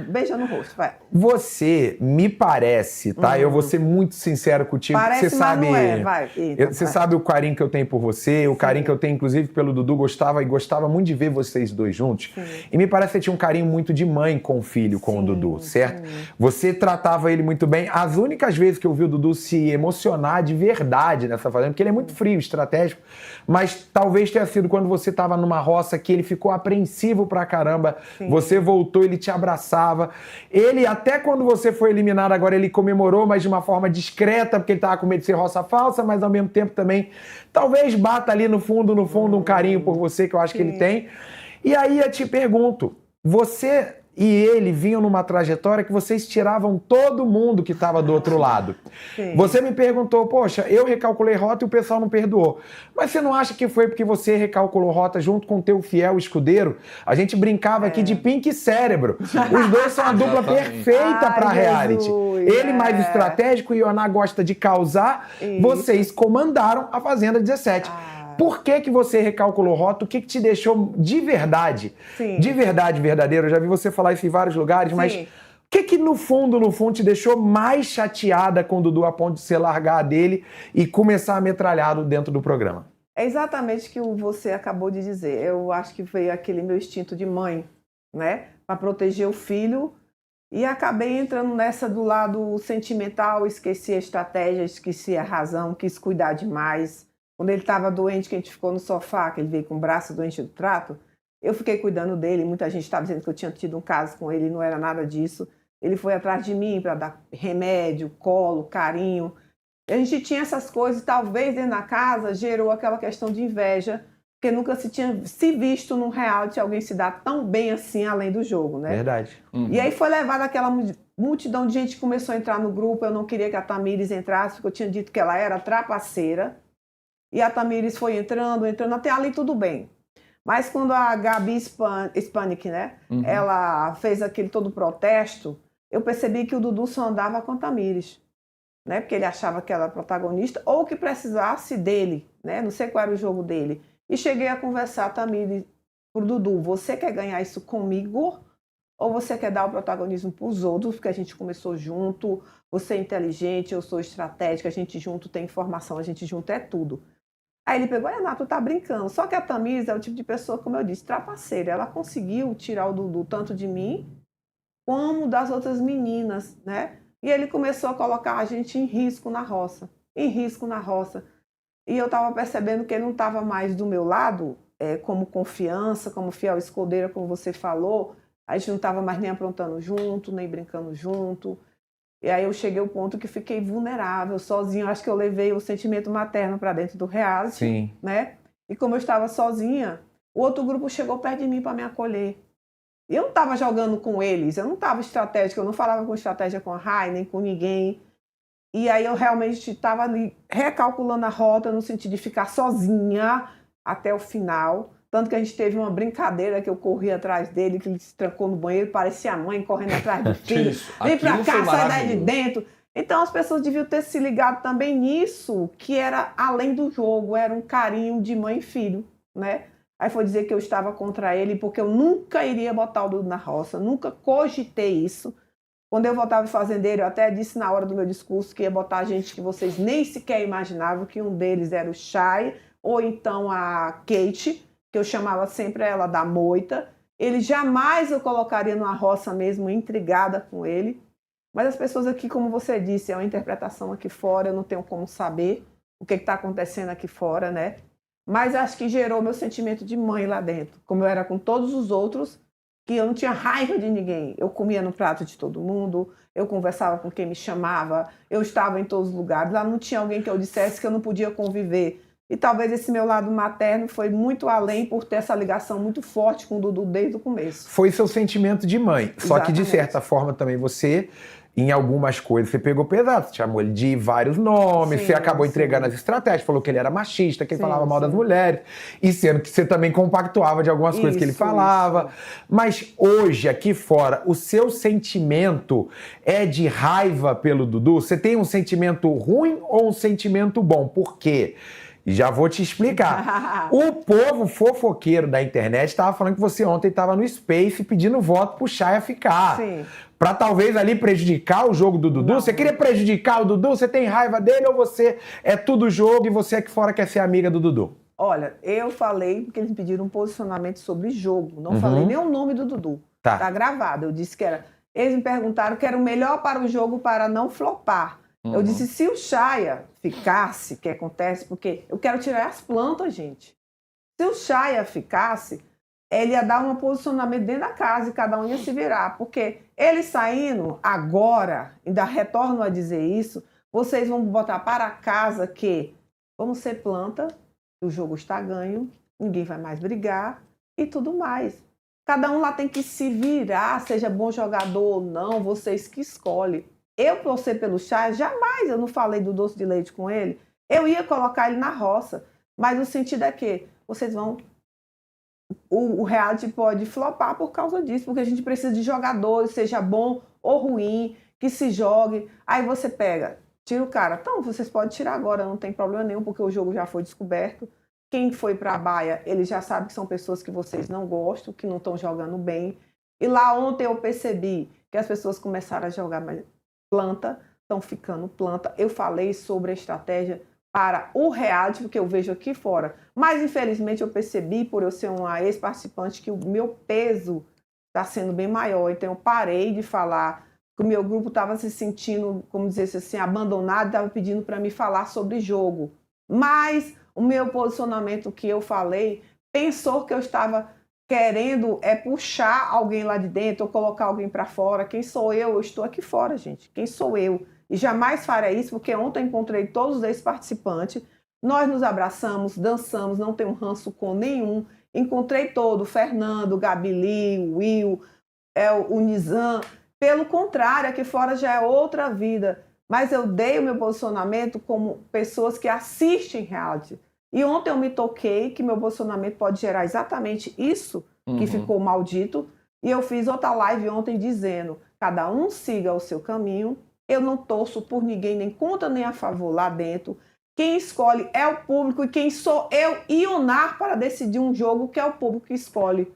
Beija no rosto, vai. Você me parece, tá? Eu vou ser muito sincero contigo. Parece, você sabe, mas não é. Vai. Eita, você vai. sabe o carinho que eu tenho por você, o carinho que eu tenho, inclusive, pelo Dudu. Gostava muito de ver vocês dois juntos. Sim. E me parece que você tinha um carinho muito de mãe com o filho, com o Dudu, certo? Sim. Você tratava ele muito bem. As únicas vezes que eu vi o Dudu se emocionar de verdade nessa fazenda, porque ele é muito frio, estratégico, mas talvez tenha sido quando você estava numa roça que ele ficou apreensivo pra caramba. Sim. Você voltou, ele te abraçava. Ele, até quando você foi eliminado agora, ele comemorou, mas de uma forma discreta, porque ele estava com medo de ser roça falsa, mas ao mesmo tempo também, talvez bata ali no fundo um carinho por você, que eu acho que ele tem. E aí eu te pergunto, você e ele vinham numa trajetória que vocês tiravam todo mundo que estava do outro lado. Sim. Você me perguntou, poxa, eu recalculei rota e o pessoal não perdoou. Mas você não acha que foi porque você recalculou rota junto com o teu fiel escudeiro? A gente brincava aqui de Pink e Cérebro. Os dois são a dupla perfeita para reality. Ele mais estratégico e o Ioná gosta de causar. Isso. Vocês comandaram a Fazenda 17. Por que você recalculou rota? O que te deixou de verdade? Sim. De verdade, verdadeiro. Eu já vi você falar isso em vários lugares, mas o que no fundo, te deixou mais chateada com o Dudu a ponto de você largar dele e começar a metralhá-lo dentro do programa? É exatamente o que você acabou de dizer. Eu acho que veio aquele meu instinto de mãe, né? Para proteger o filho. E acabei entrando nessa do lado sentimental, esqueci a estratégia, esqueci a razão, quis cuidar demais. Quando ele estava doente, que a gente ficou no sofá, que ele veio com o braço doente do trato, eu fiquei cuidando dele. Muita gente estava dizendo que eu tinha tido um caso com ele, não era nada disso. Ele foi atrás de mim para dar remédio, colo, carinho. A gente tinha essas coisas, talvez dentro da casa gerou aquela questão de inveja, porque nunca se tinha se visto num reality alguém se dar tão bem assim além do jogo, né? Verdade. E aí foi levada aquela multidão de gente que começou a entrar no grupo. Eu não queria que a Tamires entrasse, porque eu tinha dito que ela era trapaceira. E a Tamires foi entrando, até ali tudo bem. Mas quando a Gabi Spanik, né, ela fez aquele todo protesto, eu percebi que o Dudu só andava com a Tamires, né, porque ele achava que ela era protagonista ou que precisasse dele, né, não sei qual era o jogo dele. E cheguei a conversar a Tamires pro Dudu, você quer ganhar isso comigo ou você quer dar o protagonismo para os outros, porque a gente começou junto, você é inteligente, eu sou estratégica, a gente junto tem informação, a gente junto é tudo. Aí ele pegou, Renato, tu tá brincando. Só que a Tamires é o tipo de pessoa, como eu disse, trapaceira. Ela conseguiu tirar o Dudu tanto de mim, como das outras meninas, né? E ele começou a colocar a gente em risco na roça. E eu tava percebendo que ele não tava mais do meu lado, como confiança, como fiel escudeira, como você falou. A gente não tava mais nem aprontando junto, nem brincando junto. E aí eu cheguei ao ponto que fiquei vulnerável, sozinha. Acho que eu levei o sentimento materno para dentro do reality, né? E como eu estava sozinha, o outro grupo chegou perto de mim para me acolher. E eu não estava jogando com eles, eu não estava estratégica, eu não falava com estratégia com a Rai, nem com ninguém. E aí eu realmente estava ali recalculando a rota no sentido de ficar sozinha até o final. Tanto que a gente teve uma brincadeira que eu corri atrás dele, que ele se trancou no banheiro, parecia a mãe correndo atrás do filho. Vem pra cá, sai daí de dentro. Então as pessoas deviam ter se ligado também nisso, que era além do jogo, era um carinho de mãe e filho, né? Aí foi dizer que eu estava contra ele, porque eu nunca iria botar o Dudu na roça, nunca cogitei isso. Quando eu votava em fazendeiro, eu até disse na hora do meu discurso que ia botar gente que vocês nem sequer imaginavam, que um deles era o Chay, ou então a Kate, que eu chamava sempre ela da moita. Ele jamais eu colocaria numa roça mesmo, intrigada com ele. Mas as pessoas aqui, como você disse, é uma interpretação aqui fora, eu não tenho como saber o que está acontecendo aqui fora, né? Mas acho que gerou meu sentimento de mãe lá dentro, como eu era com todos os outros, que eu não tinha raiva de ninguém. Eu comia no prato de todo mundo, eu conversava com quem me chamava, eu estava em todos os lugares. Lá não tinha alguém que eu dissesse que eu não podia conviver. E talvez esse meu lado materno foi muito além por ter essa ligação muito forte com o Dudu desde o começo. Foi seu sentimento de mãe. Exatamente. Só que, de certa forma, também você, em algumas coisas, você pegou pesado. Você chamou ele de vários nomes, você acabou entregando as estratégias, falou que ele era machista, que ele falava mal das mulheres. E sendo que você também compactuava de algumas coisas que ele falava. Mas hoje, aqui fora, o seu sentimento é de raiva pelo Dudu? Você tem um sentimento ruim ou um sentimento bom? Por quê? E já vou te explicar. O povo fofoqueiro da internet estava falando que você ontem estava no Space pedindo voto pro Chay ficar. Sim. Pra talvez ali prejudicar o jogo do Dudu. Não. Você queria prejudicar o Dudu? Você tem raiva dele ou você é tudo jogo e você aqui fora quer ser amiga do Dudu? Olha, eu falei porque eles pediram um posicionamento sobre jogo. Não falei nem o nome do Dudu. Tá gravado. Eu disse que era... Eles me perguntaram que era o melhor para o jogo para não flopar. Eu disse, se o Chay ficasse, que acontece, porque eu quero tirar as plantas, gente. Se o Chay ficasse, ele ia dar um posicionamento dentro da casa e cada um ia se virar. Porque ele saindo agora, ainda retorno a dizer isso, vocês vão botar para casa que vamos ser planta, o jogo está ganho, ninguém vai mais brigar e tudo mais. Cada um lá tem que se virar, seja bom jogador ou não, vocês que escolhem. Eu torcer pelo Chay, jamais eu não falei do doce de leite com ele. Eu ia colocar ele na roça, mas o sentido é que vocês vão... O reality pode flopar por causa disso, porque a gente precisa de jogadores, seja bom ou ruim, que se jogue. Aí você pega, tira o cara. Então, vocês podem tirar agora, não tem problema nenhum, porque o jogo já foi descoberto. Quem foi para a baia, ele já sabe que são pessoas que vocês não gostam, que não estão jogando bem. E lá ontem eu percebi que as pessoas começaram a jogar mais planta, estão ficando planta. Eu falei sobre a estratégia para o reality, porque eu vejo aqui fora. Mas, infelizmente, eu percebi, por eu ser uma ex-participante, que o meu peso está sendo bem maior. Então, eu parei de falar, que o meu grupo estava se sentindo, como dizer assim, abandonado, estava pedindo para me falar sobre jogo. Mas o meu posicionamento que eu falei, pensou que eu estava querendo puxar alguém lá de dentro ou colocar alguém para fora. Quem sou eu? Eu estou aqui fora, gente. Quem sou eu? E jamais farei isso, porque ontem encontrei todos os ex-participantes, nós nos abraçamos, dançamos, não tenho ranço com nenhum. Encontrei todo, o Fernando, o Gabili, o Will, o Nizam. Pelo contrário, aqui fora já é outra vida. Mas eu dei o meu posicionamento como pessoas que assistem reality. E ontem eu me toquei que meu posicionamento pode gerar exatamente isso que ficou maldito. E eu fiz outra live ontem dizendo, cada um siga o seu caminho. Eu não torço por ninguém, nem contra nem a favor lá dentro. Quem escolhe é o público e quem sou eu e o Nar para decidir um jogo que é o público que escolhe.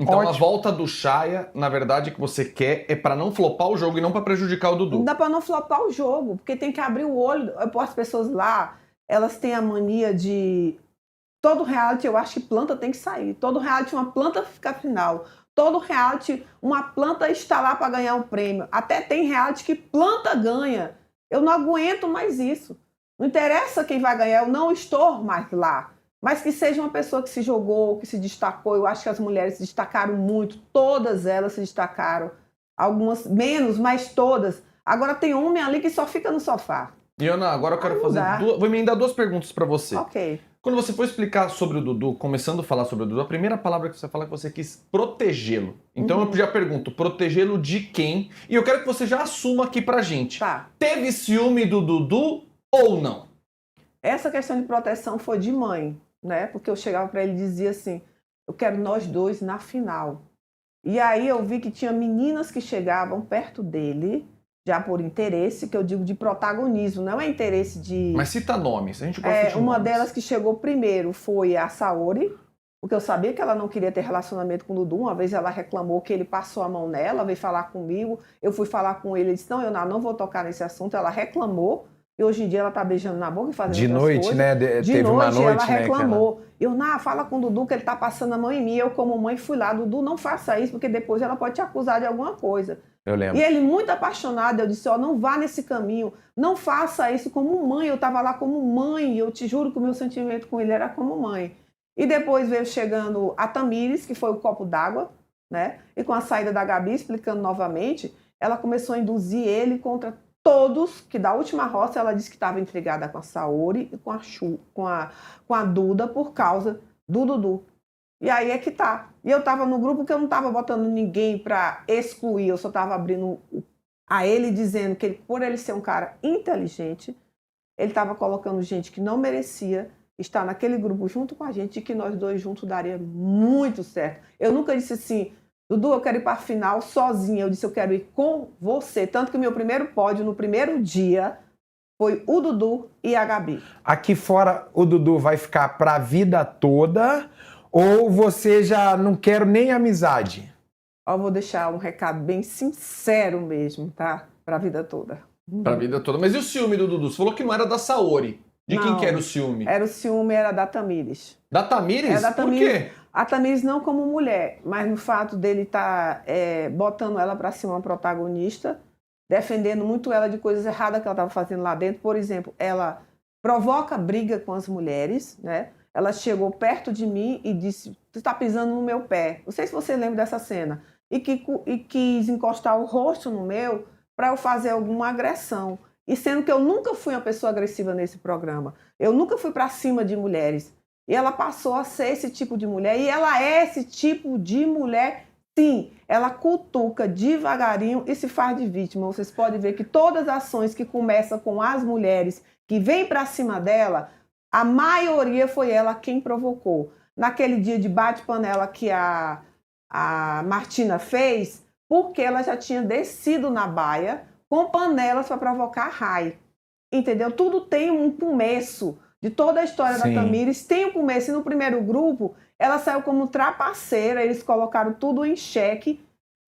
Então Ótimo. a volta do Chay, na verdade, que você quer é para não flopar o jogo e não para prejudicar o Dudu. Não dá para não flopar o jogo, porque tem que abrir o olho. As pessoas lá, elas têm a mania de... Todo reality, eu acho que planta tem que sair. Todo reality, uma planta fica final. Todo reality, uma planta está lá para ganhar um prêmio. Até tem reality que planta ganha. Eu não aguento mais isso. Não interessa quem vai ganhar, eu não estou mais lá. Mas que seja uma pessoa que se jogou, que se destacou. Eu acho que as mulheres se destacaram muito. Todas elas se destacaram. Algumas menos, mas todas. Agora tem homem ali que só fica no sofá. E Ana, agora eu quero fazer vou emendar duas perguntas para você. Ok. Quando você for explicar sobre o Dudu, começando a falar sobre o Dudu, a primeira palavra que você fala é que você quis protegê-lo. Então eu já pergunto, protegê-lo de quem? E eu quero que você já assuma aqui pra gente. Tá. Teve ciúme do Dudu ou não? Essa questão de proteção foi de mãe, né? Porque eu chegava para ele e dizia assim, eu quero nós dois na final. E aí eu vi que tinha meninas que chegavam perto dele, já por interesse, que eu digo de protagonismo, não é interesse de... Mas cita nomes, a gente gosta de Uma nomes. delas que chegou primeiro foi a Saori, porque eu sabia que ela não queria ter relacionamento com o Dudu. Uma vez ela reclamou que ele passou a mão nela, veio falar comigo, eu fui falar com ele, ele disse, não, eu não vou tocar nesse assunto. Ela reclamou, e hoje em dia ela tá beijando na boca e fazendo De outras noite, coisas. né? Teve uma noite, ela né? reclamou. Eu, fala com o Dudu que ele tá passando a mão em mim. Eu, como mãe, fui lá. Dudu, não faça isso, porque depois ela pode te acusar de alguma coisa. Eu lembro. E ele, muito apaixonado, eu disse, não vá nesse caminho. Não faça isso como mãe. Eu tava lá como mãe. Eu te juro que o meu sentimento com ele era como mãe. E depois veio chegando a Tamires, que foi o copo d'água, né? E com a saída da Gabi, explicando novamente, ela começou a induzir ele contra todos, que da última roça ela disse que estava intrigada com a Saori e com a Duda por causa do Dudu. E aí é que tá. E eu tava no grupo que eu não tava botando ninguém para excluir, eu só tava abrindo a ele dizendo que por ele ser um cara inteligente, ele tava colocando gente que não merecia estar naquele grupo junto com a gente e que nós dois juntos daria muito certo. Eu nunca disse assim, Dudu, eu quero ir para a final sozinha. Eu disse, eu quero ir com você. Tanto que o meu primeiro pódio, no primeiro dia, foi o Dudu e a Gabi. Aqui fora o Dudu vai ficar pra vida toda ou você já não quer nem amizade? Eu vou deixar um recado bem sincero mesmo, tá? Pra vida toda. Pra vida toda. Mas e o ciúme do Dudu? Você falou que não era da Saori. De quem Não, que era o ciúme? Era o ciúme, era da Tamires. Da Tamires? Era da Por Tamires. quê? A Tamires não como mulher, mas no fato dele estar botando ela pra ser uma protagonista, defendendo muito ela de coisas erradas que ela estava fazendo lá dentro. Por exemplo, ela provoca briga com as mulheres, né? Ela chegou perto de mim e disse, tu está pisando no meu pé. Não sei se você lembra dessa cena. E quis encostar o rosto no meu para eu fazer alguma agressão. E sendo que eu nunca fui uma pessoa agressiva nesse programa. Eu nunca fui para cima de mulheres. E ela passou a ser esse tipo de mulher. E ela é esse tipo de mulher, sim. Ela cutuca devagarinho e se faz de vítima. Vocês podem ver que todas as ações que começam com as mulheres que vêm para cima dela, a maioria foi ela quem provocou. Naquele dia de bate-panela que a Martina fez, porque ela já tinha descido na baia com panelas para provocar a Rai. Entendeu? Tudo tem um começo. De toda a história Sim. da Tamires tem um começo. E no primeiro grupo, ela saiu como trapaceira, eles colocaram tudo em xeque.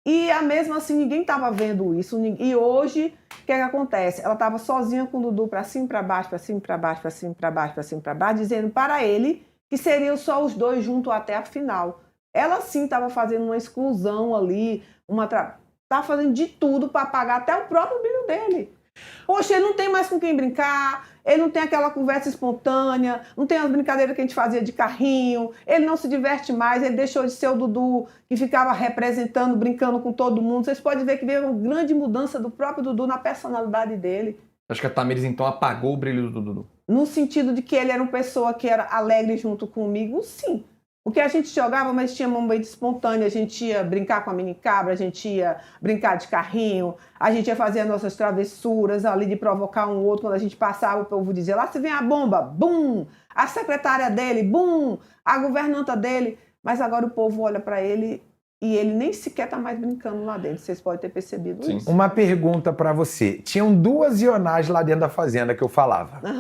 E mesmo assim, ninguém estava vendo isso. E hoje, o que acontece? Ela estava sozinha com o Dudu para cima e para baixo, para cima e para baixo, para cima e para baixo, para cima e para baixo, dizendo para ele que seriam só os dois juntos até a final. Ela sim estava fazendo uma exclusão ali, estava fazendo de tudo para apagar até o próprio brilho dele. Poxa, ele não tem mais com quem brincar, ele não tem aquela conversa espontânea, não tem as brincadeiras que a gente fazia de carrinho, ele não se diverte mais, ele deixou de ser o Dudu que ficava representando, brincando com todo mundo. Vocês podem ver que veio uma grande mudança do próprio Dudu na personalidade dele. Acho que a Tamires então apagou o brilho do Dudu. No sentido de que ele era uma pessoa que era alegre junto comigo, sim. Porque a gente jogava, mas tinha momento espontâneo, a gente ia brincar com a mini cabra, a gente ia brincar de carrinho, a gente ia fazer as nossas travessuras ali de provocar um outro, quando a gente passava, o povo dizia, lá se vem a bomba, bum! A secretária dele, bum! A governanta dele. Mas agora o povo olha para ele e ele nem sequer está mais brincando lá dentro. Vocês podem ter percebido isso. Uma pergunta para você. Tinham 2 Ionás lá dentro da fazenda que eu falava.